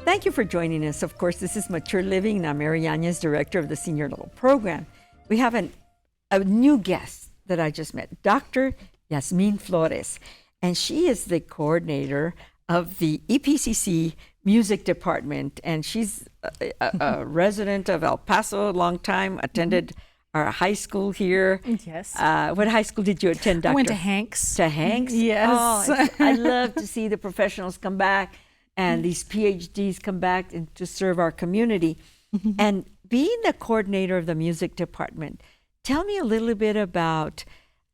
Thank you for joining us. Of course, this is Mature Living, and I'm Mary Yanez, Director of the Senior Level Program. We have a new guest that I just met, Dr. Jasmin Flores, and she is the coordinator of the EPCC Music Department, and she's a resident of El Paso, a long time, attended our high school here. Yes. What high school did you attend, Doctor? I went to Hanks. To Hanks? Yes. Oh, I love to see the professionals come back and these PhDs come back and to serve our community. And being the coordinator of the music department, tell me a little bit about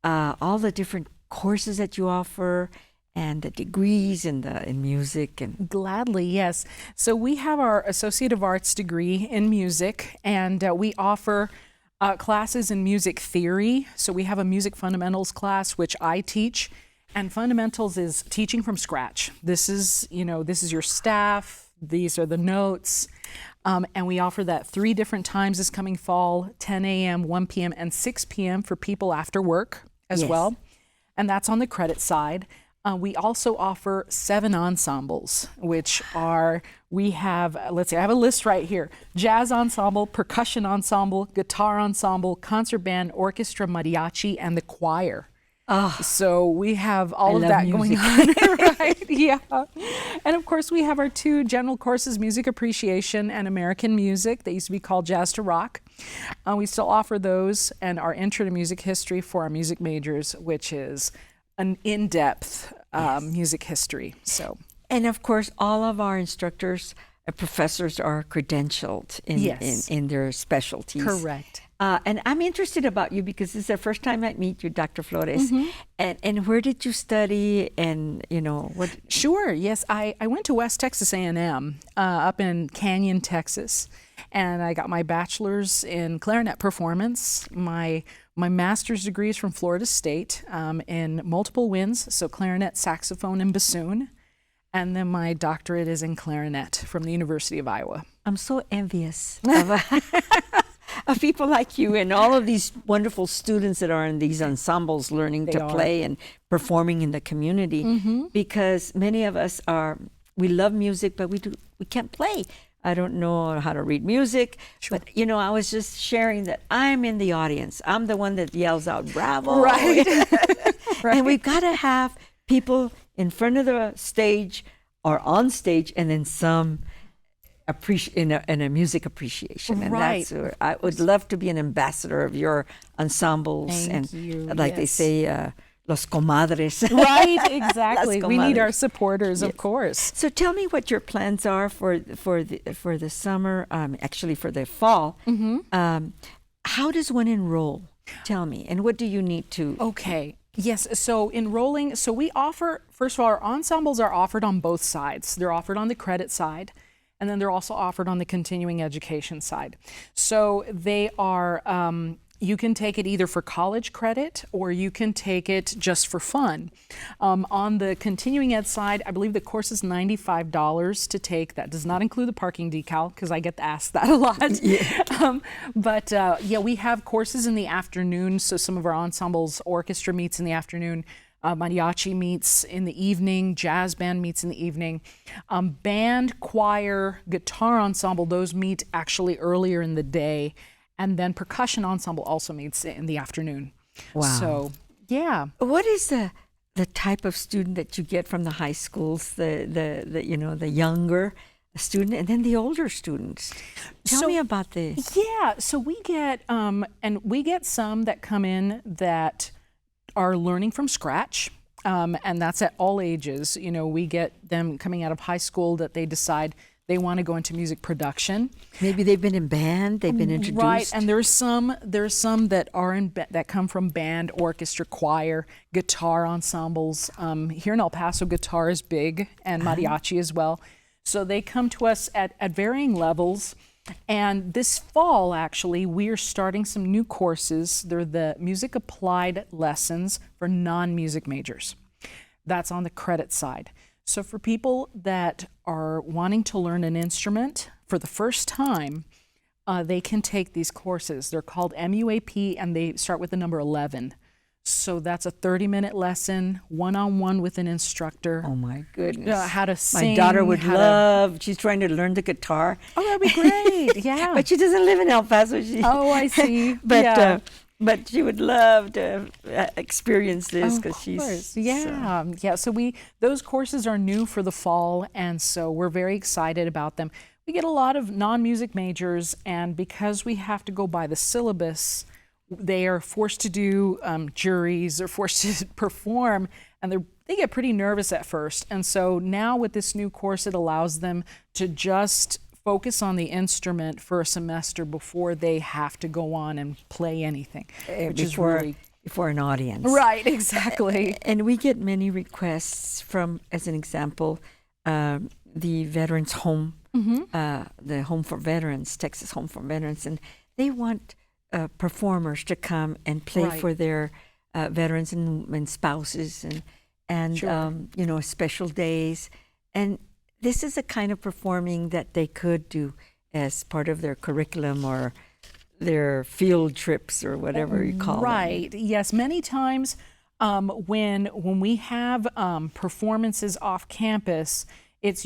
all the different courses that you offer and the degrees in music. And Gladly, yes. So we have our Associate of Arts degree in music, and we offer classes in music theory. So we have a music fundamentals class, which I teach. And fundamentals is teaching from scratch. This is your staff. These are the notes. And we offer that 3 different times this coming fall, 10 a.m., 1 p.m., and 6 p.m. for people after work as well. And that's on the credit side. We also offer 7 ensembles, which are, we have, let's see, I have a list right here. Jazz ensemble, percussion ensemble, guitar ensemble, concert band, orchestra, mariachi, and the choir. Oh, so we have all of that music. going on, right? Yeah. And of course, we have our 2 general courses, music appreciation and American music. They used to be called Jazz to Rock. We still offer those, and our intro to music history for our music majors, which is an in-depth music history. So, and of course, all of our instructors, professors are credentialed in their specialties. Correct. And I'm interested about you because this is the first time I meet you, Dr. Flores. And where did you study? And what? Sure. Yes, I went to West Texas A&M up in Canyon, Texas, and I got my bachelor's in clarinet performance. My master's degree is from Florida State in multiple winds, so clarinet, saxophone, and bassoon. And then my doctorate is in clarinet from the University of Iowa. I'm so envious of people like you and all of these wonderful students that are in these ensembles learning to play and performing in the community, because many of us we love music, but we can't play. I don't know how to read music, but I was just sharing that I'm in the audience. I'm the one that yells out, "Bravo!" Right. Right. And we've got to have people in front of the stage or on stage, and then some in a music appreciation. And right. That's where I would love to be an ambassador of your ensembles. Thank you. Like they say, los comadres. Right, exactly. Las We need comadres. our supporters, of course. So tell me what your plans are for the summer, actually for the fall. How does one enroll? Tell me, and what do you need to? Okay. Yes, so enrolling, so we offer, first of all, our ensembles are offered on both sides. They're offered on the credit side, and then they're also offered on the continuing education side. So they are, you can take it either for college credit or you can take it just for fun. On the continuing ed side, I believe the course is $95 to take. That does not include the parking decal, because I get asked that a lot. Yeah. We have courses in the afternoon. So some of our ensembles, orchestra meets in the afternoon. Mariachi meets in the evening, jazz band meets in the evening. Band, choir, guitar ensemble, those meet actually earlier in the day. And then percussion ensemble also meets in the afternoon. Wow. So, yeah. What is the type of student that you get from the high schools, the younger student and then the older students? Tell me about this. Yeah, so we get, we get some that come in that are learning from scratch, and that's at all ages. We get them coming out of high school that they decide they want to go into music production. Maybe they've been in band, they've been introduced. Right, and there's some that are that come from band, orchestra, choir, guitar ensembles. Here in El Paso, guitar is big, and mariachi as well. So they come to us at varying levels. And this fall, actually, we're starting some new courses. They're the music applied lessons for non-music majors. That's on the credit side. So for people that are wanting to learn an instrument for the first time, they can take these courses. They're called MUAP, and they start with the number 11. So that's a 30-minute lesson, one-on-one with an instructor. Oh my goodness. How to sing. My daughter would love, she's trying to learn the guitar. Oh, that'd be great. Yeah. But she doesn't live in El Paso. Oh, I see. But she would love to experience this because she's yeah. So those courses are new for the fall, and so we're very excited about them. We get a lot of non-music majors, and because we have to go by the syllabus, they are forced to do juries, or forced to perform, and they get pretty nervous at first. And so now with this new course, it allows them to just focus on the instrument for a semester before they have to go on and play anything, which is really before an audience. Right, exactly. And we get many requests from, as an example, the Veterans Home, the Home for Veterans, Texas Home for Veterans, and they want performers to come and play for their veterans and spouses and special days. And this is a kind of performing that they could do as part of their curriculum or their field trips or whatever you call them. Right. Yes. Many times when we have performances off campus, it's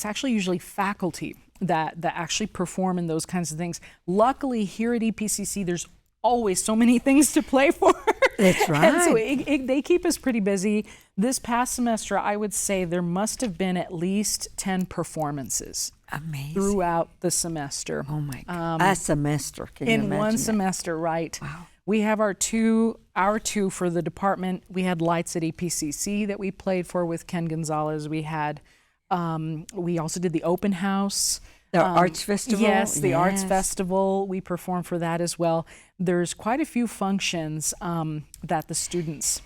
actually usually faculty that actually perform in those kinds of things. Luckily, here at EPCC, there's always so many things to play for. That's right. And so they keep us pretty busy. This past semester, I would say there must have been at least 10 performances. Amazing. Throughout the semester. Oh my God. A semester. Can you imagine in one that? semester, right. Wow. We have our two for the department. We had Lights at EPCC that we played for with Ken Gonzalez. We also did the open house. The Arts Festival? Yes, the Arts Festival. We performed for that as well. There's quite a few functions that the students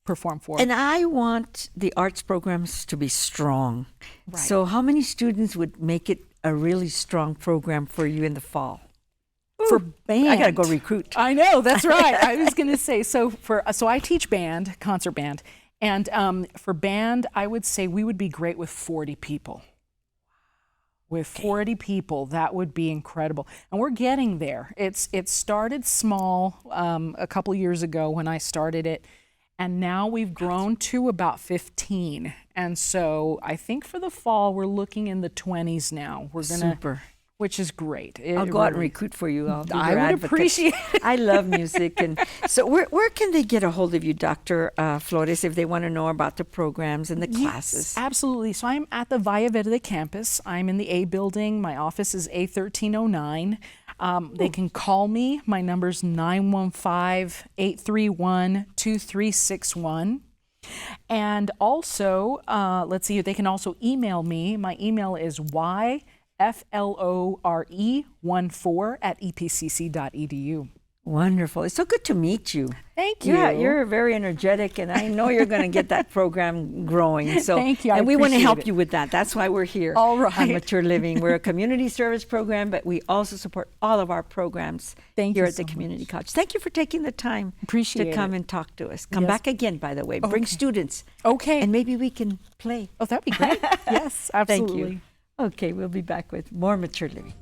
perform for. And I want the arts programs to be strong. Right. So how many students would make it a really strong program for you in the fall? For band. I got to go recruit. I know, that's right. I was going to say, so I teach band, concert band. And for band, I would say we would be great with 40 people. With 40 people, that would be incredible. And we're getting there. It started small a couple years ago when I started it, and now we've grown to about 15. And so I think for the fall, we're looking in the 20s now. We're gonna, Super. Which is great. I'll go out and recruit for you. I'll be your I would advocate. appreciate it. I love music. And so where can they get a hold of you, Dr. Flores, if they want to know about the programs and the classes? Yes, absolutely. So I'm at the Valle Verde campus. I'm in the A building. My office is A1309. They can call me. My number's 915-831-2361. And also, they can also email me. My email is flore14@epcc.edu. Wonderful. It's so good to meet you. Thank you. Yeah, you're very energetic, and I know you're going to get that program growing. So, thank you. And we want to help it. you with that. That's why we're here. All right. On Mature Living. We're a community service program, but we also support all of our programs here at the Community College. Thank you for taking the time to come and talk to us. Come back again, by the way. Bring students. Okay. And maybe we can play. Oh, that'd be great. Yes, absolutely. Thank you. Okay, we'll be back with more Mature Living.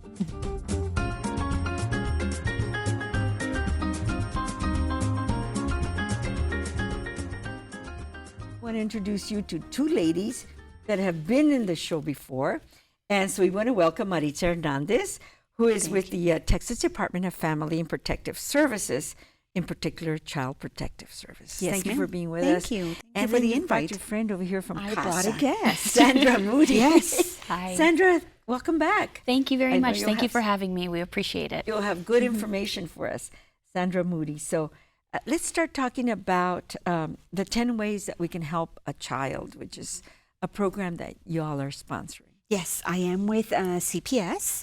I want to introduce you to two ladies that have been in the show before. And so we want to welcome Maritza Hernandez, who is with the Texas Department of Family and Protective Services, in particular Child Protective Services. Yes, Thank you for being with us. Thank you. And for the invite invite. your friend over here from I CASA. brought a guest. Sandra Moody. Yes. Hi. Sandra, welcome back. Thank you very I know much. you'll Thank you have for having me. We appreciate it. You'll have good information for us, Sandra Moody. So let's start talking about the 10 ways that we can help a child, which is a program that you all are sponsoring. Yes, I am with CPS,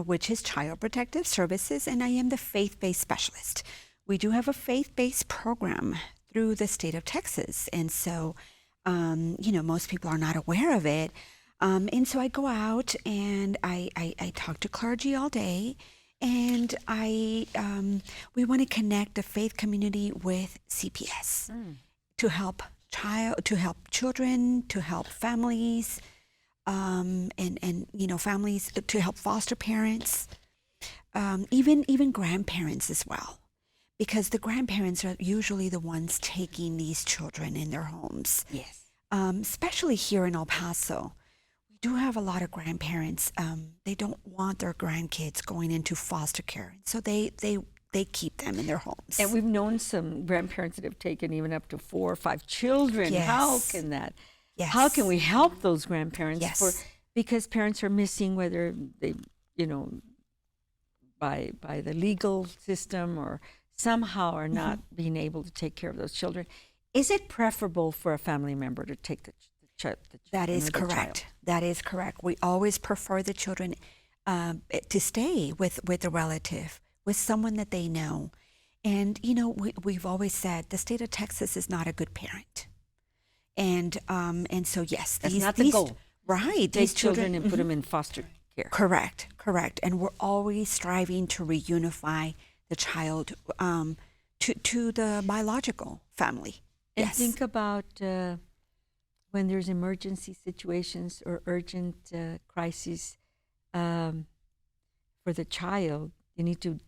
which is Child Protective Services, and I am the faith-based specialist. We do have a faith-based program through the state of Texas, and so, most people are not aware of it. And so I go out and I talk to clergy all day, and we want to connect the faith community with CPS to help children, to help families, and families, to help foster parents, even grandparents as well. because the grandparents are usually the ones taking these children in their homes. Yes. Especially here in El Paso. We do have a lot of grandparents. They don't want their grandkids going into foster care, so they keep them in their homes. And we've known some grandparents that have taken even up to 4 or 5 children. How Yes. can that? Yes. How can we help those grandparents? Yes. Because parents are missing, whether they, by the legal system or somehow are not being able to take care of those children. Is it preferable for a family member to take the child? That is correct. That is correct. We always prefer the children to stay with a relative, with someone that they know. And, we've always said the state of Texas is not a good parent. And so, yes. That's not the goal. Right. Take children and put them in foster care. Correct. And we're always striving to reunify the child to the biological family. And Yes. think about when there's emergency situations or urgent crises for the child, you need to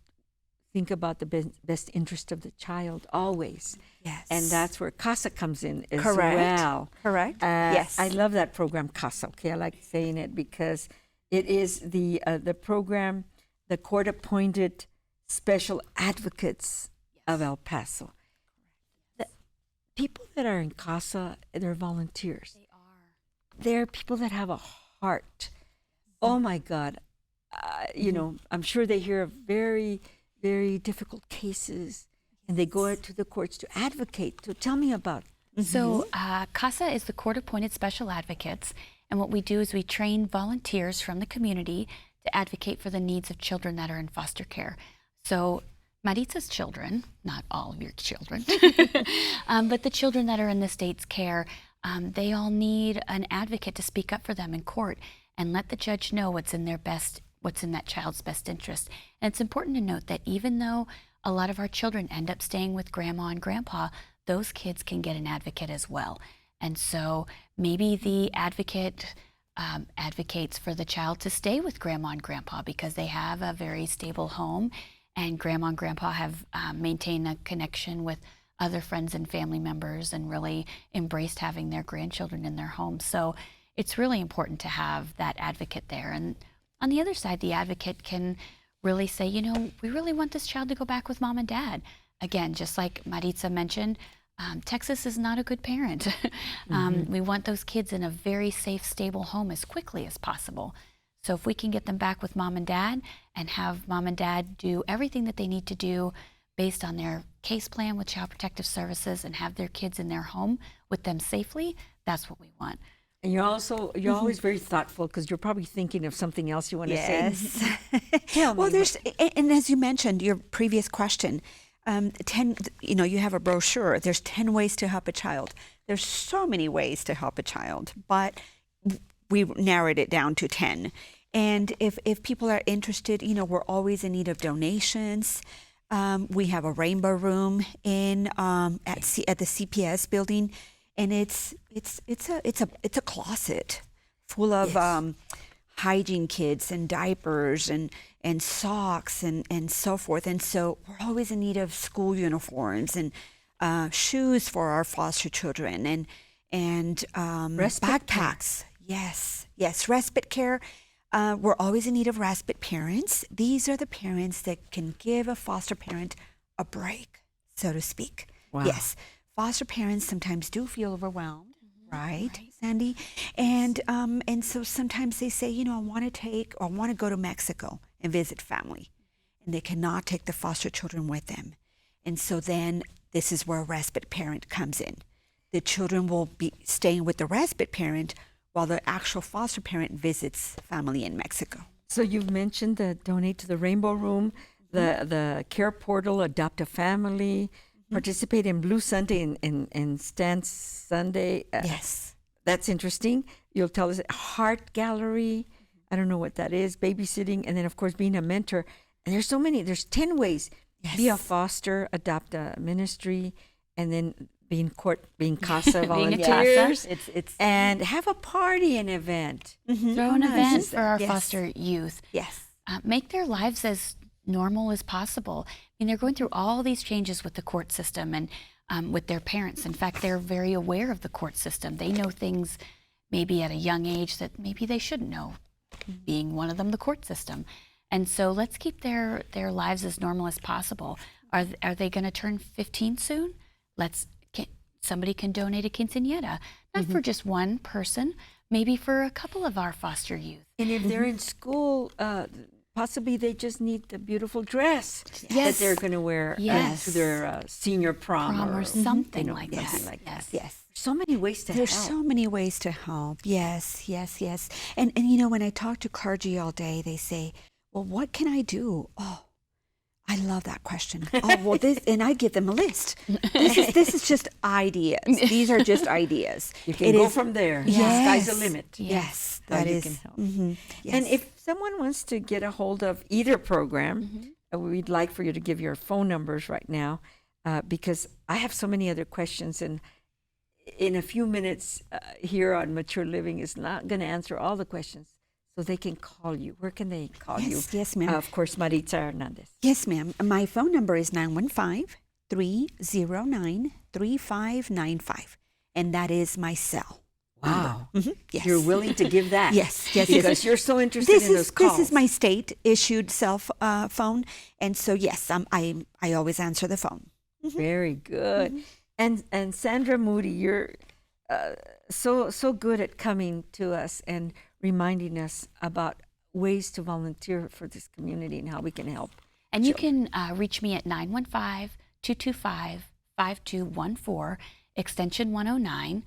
think about the best interest of the child always. Yes. And that's where CASA comes in as Correct. well. Correct. Yes. I love that program, CASA. Okay, I like saying it because it is the program, the court-appointed special advocates of El Paso. The people that are in CASA, they're volunteers. They are. They're people that have a heart. Oh my God. I'm sure they hear of very, very difficult cases and they go out to the courts to advocate. So tell me about it. So CASA is the court-appointed special advocates, and what we do is we train volunteers from the community to advocate for the needs of children that are in foster care. So Maritza's children, not all of your children, but the children that are in the state's care, they all need an advocate to speak up for them in court and let the judge know what's in that child's best interest. And it's important to note that even though a lot of our children end up staying with grandma and grandpa, those kids can get an advocate as well. And so maybe the advocate advocates for the child to stay with grandma and grandpa because they have a very stable home, and grandma and grandpa have maintained a connection with other friends and family members and really embraced having their grandchildren in their home. So it's really important to have that advocate there. And on the other side, the advocate can really say, we really want this child to go back with mom and dad. Again, just like Maritza mentioned, Texas is not a good parent. We want those kids in a very safe, stable home as quickly as possible. So if we can get them back with mom and dad and have mom and dad do everything that they need to do based on their case plan with Child Protective Services and have their kids in their home with them safely, that's what we want. And you're always very thoughtful because you're probably thinking of something else you want to say. Yes. Tell me. Well, and as you mentioned, your previous question, 10, you have a brochure. There's 10 ways to help a child. There's so many ways to help a child, but we narrowed it down to 10. And if people are interested, we're always in need of donations. We have a rainbow room in at the CPS building, and it's a closet full of hygiene kits and diapers and socks and so forth. And so we're always in need of school uniforms and shoes for our foster children and backpacks. Yes, respite care. We're always in need of respite parents. These are the parents that can give a foster parent a break, so to speak. Wow. Yes, foster parents sometimes do feel overwhelmed, right, Sandy? And so sometimes they say, I want to go to Mexico and visit family, and they cannot take the foster children with them. And so then this is where a respite parent comes in. The children will be staying with the respite parent while the actual foster parent visits family in Mexico. So you've mentioned the donate to the Rainbow Room, the Care Portal, Adopt a Family, participate in Blue Sunday and Stand Sunday. Yes. That's interesting. You'll tell us Heart Gallery. I don't know what that is. Babysitting, and then of course being a mentor. And there's so many. There's 10 ways. Yes. Be a foster, adopt a ministry, and then being CASA volunteers. It's and have a party, an event. Throw an event for our Yes. foster youth. Yes. Make their lives as normal as possible. I mean, they're going through all these changes with the court system and with their parents. In fact, they're very aware of the court system. They know things maybe at a young age that maybe they shouldn't know, being one of them the court system. And so let's keep their lives as normal as possible. Are they going to turn 15 soon? Somebody can donate a quinceañera, not for just one person, maybe for a couple of our foster youth. And if they're in school, possibly they just need the beautiful dress that they're going to wear to their senior prom or something like something that. like that. Yes. So many ways to There's help. so many ways to help. Yes, yes, yes. And you know, when I talk to clergy all day, they say, well, what can I do? Oh, I love that question. Oh, well, this, and I give them a list. This is just ideas. These are just ideas. You can go from there. Yes. The sky's the limit. Yes, How that you is. can help. Yes. And if someone wants to get a hold of either program, we'd like for you to give your phone numbers right now, because I have so many other questions, and in a few minutes here on Mature Living is not going to answer all the questions. So they can call you. Where can they call you? Yes, ma'am. Of course, Maritza Hernandez. Yes, ma'am. My phone number is 915-309-3595. And that is my cell. Wow. Yes. You're willing to give that? Yes. Because you're so interested in those calls. This is my state-issued cell phone. And so, yes, I always answer the phone. Very good. And Sandra Moody, you're so good at coming to us and reminding us about ways to volunteer for this community and how we can help. And you can reach me at 915-225-5214, extension 109,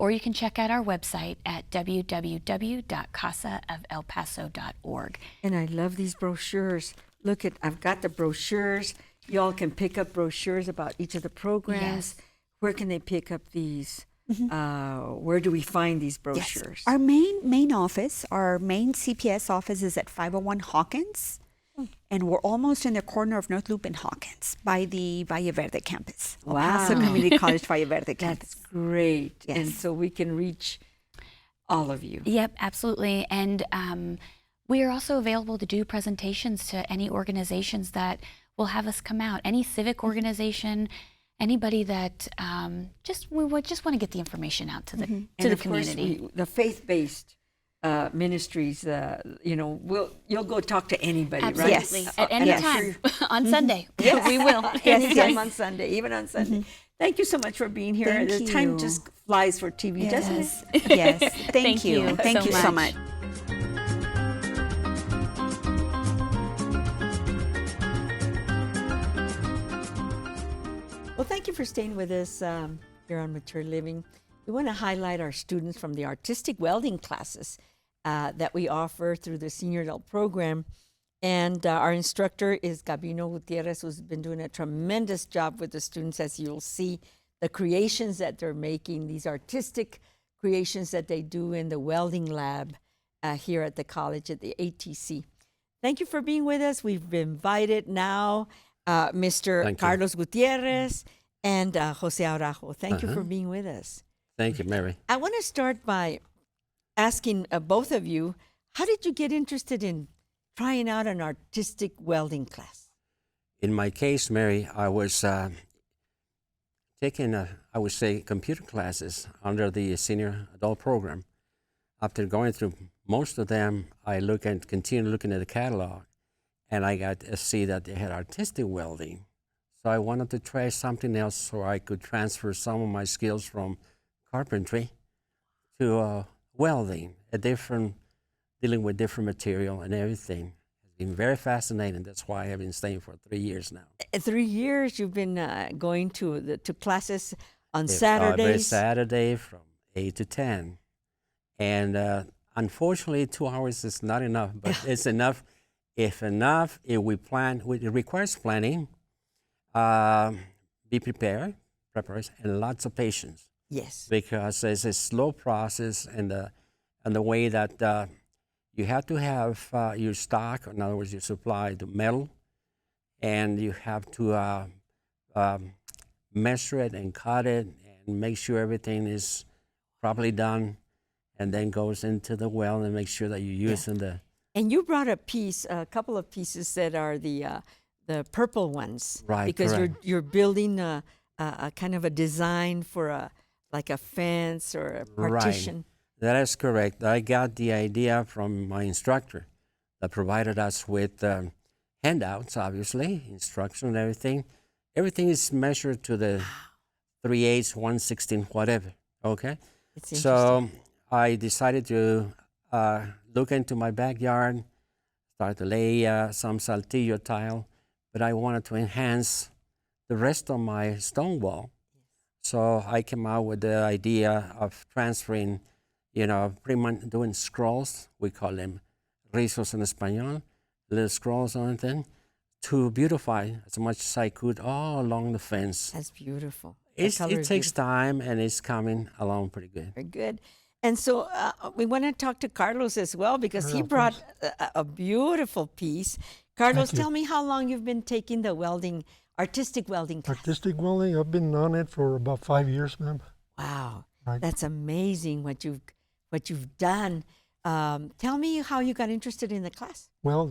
or you can check out our website at www.casaofelpaso.org. And I love these brochures. Look I've got the brochures. Y'all can pick up brochures about each of the programs. Yes. Where can they pick up these? Where do we find these brochures? Yes. Our main office, our main CPS office is at 501 Hawkins. And we're almost in the corner of North Loop and Hawkins by the Valle Verde campus. El Paso Community College Valle Verde campus. That's great. Yes. And so we can reach all of you. Yep, absolutely. And we are also available to do presentations to any organizations that will have us come out, any civic organization, anybody that we would just want to get the information out to the And to the of course, community. the faith-based ministries, you'll go talk to anybody, right? Absolutely, Yes. at any And I'm time sure on Sunday. We will. Anytime on Sunday, even on Sunday. Thank you so much for being here. Thank the time you. just flies for TV, doesn't it? Yes. Thank you Thank so you so much. much. Well, thank you for staying with us here on Mature Living. We want to highlight our students from the artistic welding classes that we offer through the Senior Adult Program. And our instructor is Gabino Gutierrez, who's been doing a tremendous job with the students, as you'll see, the creations that they're making, these artistic creations that they do in the welding lab here at the college at the ATC. Thank you for being with us. We've invited now Mr. Thank you. Carlos Gutierrez and Jose Araujo. Thank you for being with us. Thank you, Mary. I want to start by asking both of you, how did you get interested in trying out an artistic welding class? In my case, Mary, I was taking, I would say, computer classes under the Senior Adult Program. After going through most of them, I continued looking at the catalog, and I got to see that they had artistic welding. So I wanted to try something else so I could transfer some of my skills from carpentry to welding, dealing with different material and everything. It's been very fascinating. That's why I've been staying for 3 years now. 3 years you've been going to classes on Every Saturdays. Saturday from 8 to 10. And unfortunately, 2 hours is not enough, but it's enough. If we plan, it requires planning, be prepared, preparation, and lots of patience. Yes. Because it's a slow process, and the way that you have to have your stock, in other words, your supply, the metal, and you have to measure it and cut it and make sure everything is properly done, and then goes into the weld and make sure that you're using the And you brought a couple of pieces that are the purple ones, Right, Because correct. you're building a kind of a design for like a fence or a partition. That is correct. I got the idea from my instructor that provided us with handouts, obviously, instruction and everything. Everything is measured to the 3/8, 1/16, whatever. Okay? It's interesting. So I decided to look into my backyard, start to lay some saltillo tile, but I wanted to enhance the rest of my stone wall. So I came out with the idea of transferring, pretty much doing scrolls. We call them rizos in español, little scrolls on them, to beautify as much as I could all along the fence. That's beautiful. It takes time, and it's coming along pretty good. Very good. And so we want to talk to Carlos as well because he brought a beautiful piece. Carlos, tell me how long you've been taking the artistic welding class. Artistic welding, I've been on it for about 5 years, ma'am. Wow, Right. that's amazing what you've done. Tell me how you got interested in the class. Well,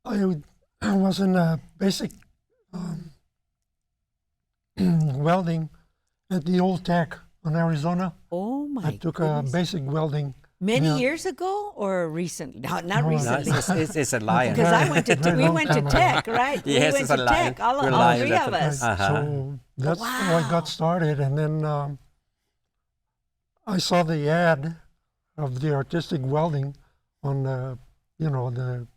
I was in a basic welding at the old Tech in Arizona. Oh my! I took goodness. a basic welding. Many years ago or recently? No, not No, No, recently. it's a lion. Because I went to Very we long went to time ago. Tech, right? Yes, we went it's a to lion. Tech, all We're all lions, three that's of a- us. Uh-huh. So that's how I Wow. got started. And then I saw the ad of the artistic welding on the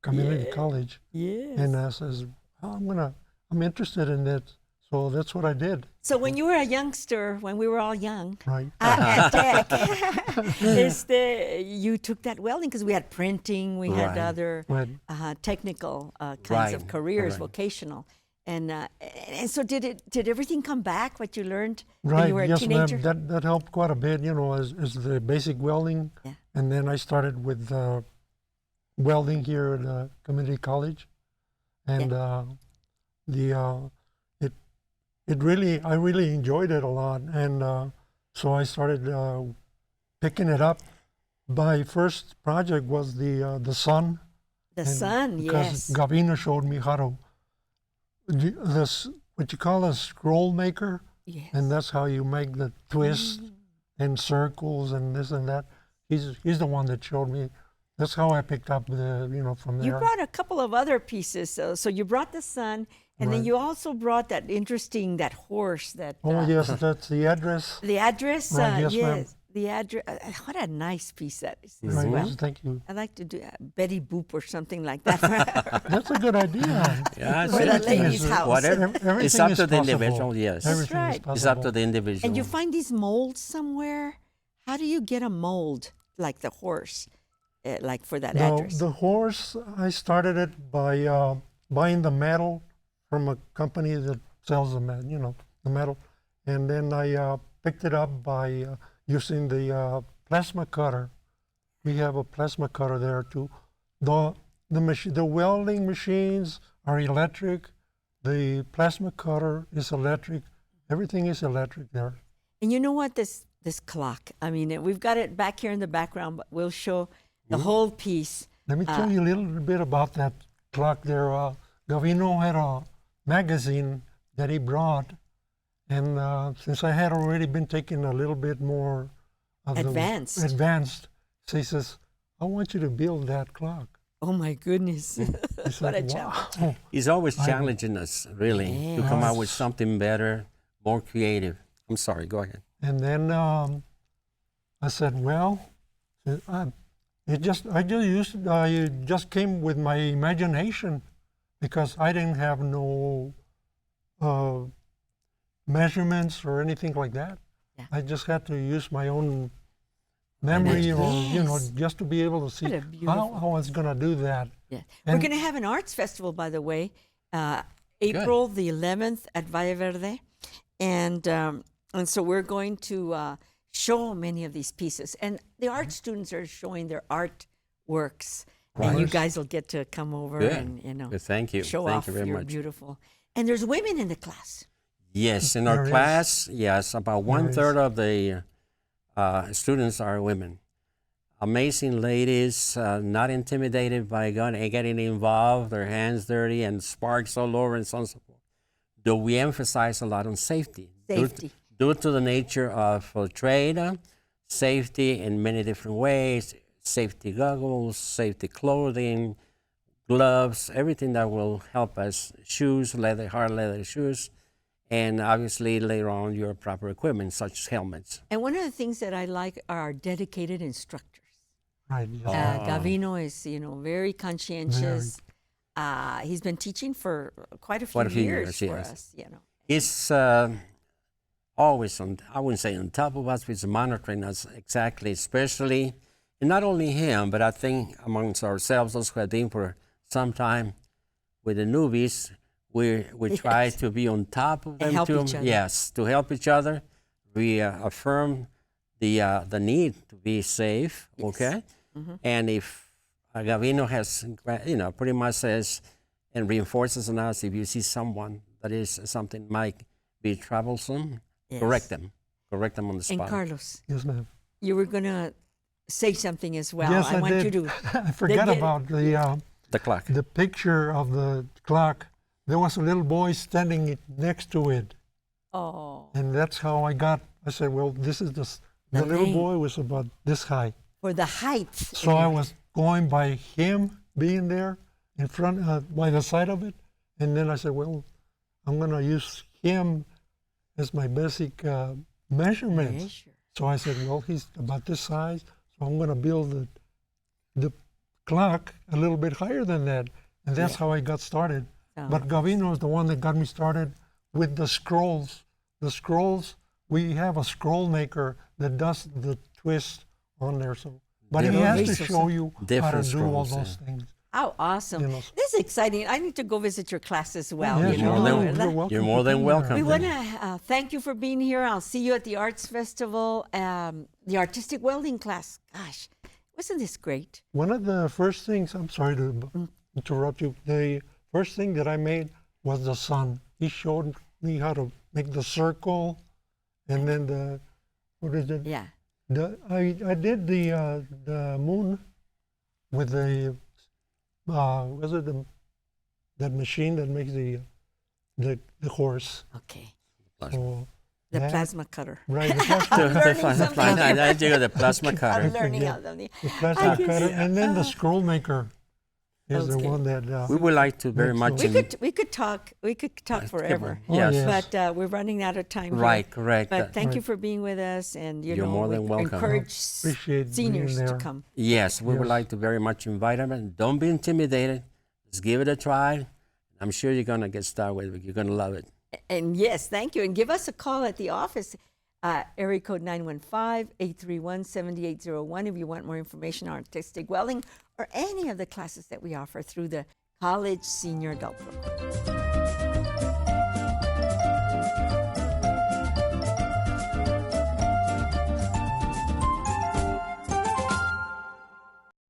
community college. Yes. And I says, I'm interested in that. So that's what I did, So when you were a youngster, when we were all young, right? at Tech, you took that welding because we had printing, we had Right. other Right. technical kinds of Right, careers, right. vocational. And so did everything come back, what you learned when Right, you were a yes, teenager? ma'am. That helped quite a bit, as the basic welding. Yeah. And then I started with welding here at the community college. And I really enjoyed it a lot. And so I started picking it up. My first project was the sun. The and sun, because yes. Gavina showed me how to, this, what you call a scroll maker. Yes. And that's how you make the twist and circles and this and that. He's the one that showed me. That's how I picked up from there. You brought a couple of other pieces. So you brought the sun, and then Right. you also brought that horse that. Oh yes, that's the address. The address? Right, yes, ma'am. The address. What a nice piece that is as Right, well. yes, thank you. I like to do Betty Boop or something like that. That's a good idea. Yeah, For the Everything ladies' is- house. Whatever. Everything It's up is to the possible. individual, yes. Everything right. is possible. It's up to the individual. And you find these molds somewhere? How do you get a mold like the horse, like for that address? The horse, I started it by buying the metal from a company that sells the metal, and then I picked it up by using the plasma cutter. We have a plasma cutter there too. The welding machines are electric. The plasma cutter is electric. Everything is electric there. And you know what? This clock. I mean, we've got it back here in the background, but we'll show the whole piece. Let me tell you a little bit about that clock there. Gavino had a magazine that he brought, and since I had already been taking a little bit more of Advanced. advanced, so he says, "I want you to build that clock." Oh my goodness! I What said, a challenge! "Wow." He's always challenging us, really, to come out with something better, more creative. I'm sorry, go ahead. And then I said, "Well, I just came with my imagination, because I didn't have no measurements or anything like that. Yeah. I just had to use my own memory, or Yes. just to be able to see What a how beautiful- I was going to do that. Yeah. We're And- going to have an arts festival, by the way, April the 11th at Valle Verde, and so we're going to show many of these pieces, and the art students are showing their art works, and you Right. guys will get to come over Good. and Good, thank you. show Thank off you very your much. beautiful. And there's women in the class. Yes, in There our is. class, yes, about There 1/3 of the students are women. amazing ladies, not intimidated by getting involved, their hands dirty and sparks all over and so on and so forth. Do we emphasize a lot on safety? Safety. Due to the nature of trade, safety in many different ways, safety goggles, safety clothing, gloves, everything that will help us, shoes, hard leather shoes, and obviously later on your proper equipment such as helmets. And one of the things that I like are our dedicated instructors. Right. Yes. Gavino is, very conscientious. He's been teaching for quite a few years for yes. us, He's always on, I wouldn't say on top of us, but he's monitoring us exactly, especially, and not only him, but I think amongst ourselves, those who have been for some time with the newbies, we try to be on top of them help too. each other. Yes, to help each other. We affirm the need to be safe, okay? And if Gavino has, pretty much says and reinforces on us, if you see someone that is something might be troublesome, correct them on the spot. And Carlos, Yes, ma'am. you were going to say something as well. Yes, I I want did. you to. I forgot about The clock. the picture of the clock. There was a little boy standing next to it, Oh, and that's how I said, well, this is the little name. boy was about this high. for the heights. So I was going by him being there in front, by the side of it, and then I said, well, I'm going to use him as my basic measurements. Measure. So I said, well, he's about this size, so I'm going to build the clock a little bit higher than that. And that's how I got started. But Gavino is the one that got me started with the scrolls. The scrolls, we have a scroll maker that does the twist on there. So, but he has to show you how to Different do all scrolls, those things. How awesome. This is exciting. I need to go visit your class as well. Yes, you're more than- ¿verdad? welcome you're more to than come welcome. We there. want to thank you for being here. I'll see you at the Arts Festival, the Artistic Welding class. Gosh, wasn't this great? One of the first things, I'm sorry to interrupt you, the first thing that I made was the sun. He showed me how to make the circle, and then what is it? Yeah. I did the moon with the was it that machine that makes the horse? Okay. So The that- plasma cutter. Right, the plasma, learning something I do the plasma I'm cutter. learning Yeah. how to. the I plasma can cutter, see- and then the scroll maker is the Okay. one that. We would like to very Next much. one. We could talk forever. Oh, Yes. yes. But we're running out of time. here. Right, correct. But thank you Right. for being with us, and You're more than we welcome. encourage Appreciate seniors being to there. come. Yes, we would Yes. like to very much invite them. And don't be intimidated. Just give it a try. I'm sure you're going to get started with it. You're going to love it. And yes, thank you. And give us a call at the office, area code 915-831-7801 if you want more information on artistic welding or any of the classes that we offer through the College Senior Adult Program.